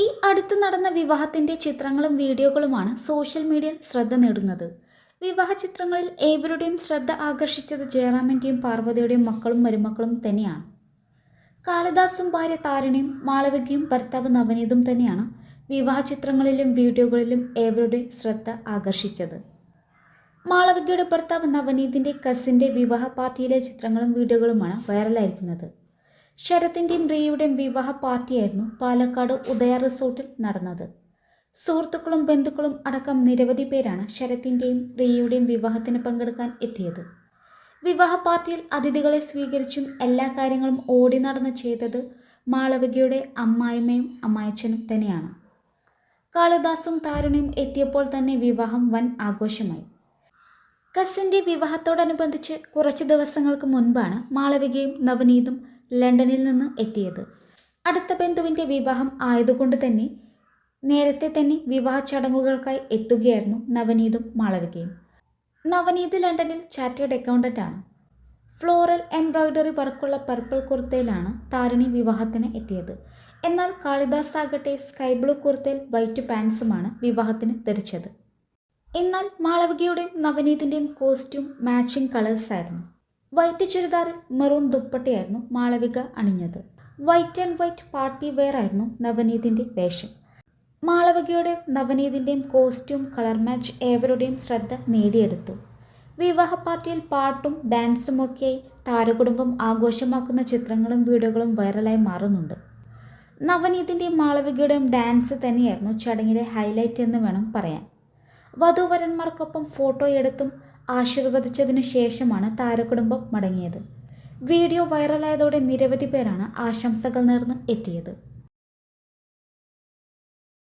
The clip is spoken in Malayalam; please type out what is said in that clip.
ഈ അടുത്ത് നടന്ന വിവാഹത്തിൻ്റെ ചിത്രങ്ങളും വീഡിയോകളുമാണ് സോഷ്യൽ മീഡിയയിൽ ശ്രദ്ധ നേടുന്നത്. വിവാഹ ചിത്രങ്ങളിൽ ഏവരുടെയും ശ്രദ്ധ ആകർഷിച്ചത് ജയറാമിൻ്റെയും പാർവതിയുടെയും മക്കളും മരുമക്കളും തന്നെയാണ്. കാളിദാസും ഭാര്യ താരിണിയും മാളവികയും ഭർത്താവ് നവനീതും തന്നെയാണ് വിവാഹ ചിത്രങ്ങളിലും വീഡിയോകളിലും ഏവരുടെ ശ്രദ്ധ ആകർഷിച്ചത്. മാളവികയുടെ ഭർത്താവ് നവനീതിൻ്റെ കസിൻ്റെ വിവാഹ പാർട്ടിയിലെ ചിത്രങ്ങളും വീഡിയോകളുമാണ് വൈറലായിരിക്കുന്നത്. ശരത്തിൻ്റെയും റിയയുടെയും വിവാഹ പാർട്ടിയായിരുന്നു പാലക്കാട് ഉദയ റിസോർട്ടിൽ നടന്നത്. സുഹൃത്തുക്കളും ബന്ധുക്കളും അടക്കം നിരവധി പേരാണ് ശരത്തിൻ്റെയും റിയയുടെയും വിവാഹത്തിന് പങ്കെടുക്കാൻ എത്തിയത്. വിവാഹ പാർട്ടിയിൽ അതിഥികളെ സ്വീകരിച്ചും എല്ലാ കാര്യങ്ങളും ഓടി നടന്ന് ചെയ്തത് മാളവികയുടെ അമ്മായിമ്മയും അമ്മായച്ചനും തന്നെയാണ്. കാളിദാസും താരുണിയും എത്തിയപ്പോൾ തന്നെ വിവാഹം വൻ ആഘോഷമായി. കസിൻ്റെ വിവാഹത്തോടനുബന്ധിച്ച് കുറച്ച് ദിവസങ്ങൾക്ക് മുൻപാണ് മാളവികയും നവനീതും ലണ്ടനിൽ നിന്ന് എത്തിയത്. അടുത്ത ബന്ധുവിൻ്റെ വിവാഹം ആയതുകൊണ്ട് തന്നെ നേരത്തെ തന്നെ വിവാഹ ചടങ്ങുകൾക്കായി എത്തുകയായിരുന്നു നവനീതും മാളവികയും. നവനീത് ലണ്ടനിൽ ചാർട്ടേഡ് അക്കൗണ്ടൻ്റ് ആണ്. ഫ്ലോറൽ എംബ്രോയ്ഡറി വർക്കുള്ള പർപ്പിൾ കുർത്തയിലാണ് താരിണി വിവാഹത്തിന് എത്തിയത്. എന്നാൽ കാളിദാസ് ആകട്ടെ സ്കൈ ബ്ലൂ കുർത്തയിൽ വൈറ്റ് പാൻസുമാണ് വിവാഹത്തിന് ധരിച്ചത്. എന്നാൽ മാളവികയുടെയും നവനീതിൻ്റെയും കോസ്റ്റ്യൂം മാച്ചിങ് കളേഴ്സായിരുന്നു. വൈറ്റ് ചുരിദാറിൽ മെറൂൺ ദുപ്പട്ടയായിരുന്നു മാളവിക അണിഞ്ഞത്. White and white party wear ആയിരുന്നു നവനീതിൻ്റെ വേഷം. മാളവികയുടെയും നവനീതിൻ്റെയും കോസ്റ്റ്യൂം കളർ മാച്ച് ഏവരുടെയും ശ്രദ്ധ നേടിയെടുത്തു. വിവാഹ പാർട്ടിയിൽ പാട്ടും ഡാൻസുമൊക്കെയായി താരകുടുംബം ആഘോഷമാക്കുന്ന ചിത്രങ്ങളും വീഡിയോകളും വൈറലായി മാറുന്നുണ്ട്. നവനീതിൻ്റെയും മാളവികയുടെയും ഡാൻസ് തന്നെയായിരുന്നു ചടങ്ങിലെ ഹൈലൈറ്റ് എന്ന് വേണം പറയാൻ. വധൂവരന്മാർക്കൊപ്പം ഫോട്ടോ എടുത്തും ആശീർവദിച്ചതിനു ശേഷമാണ് താരകുടുംബം മടങ്ങിയത്. വീഡിയോ വൈറലായതോടെ നിരവധി പേരാണ് ആശംസകൾ നേർന്ന് എത്തിയത്.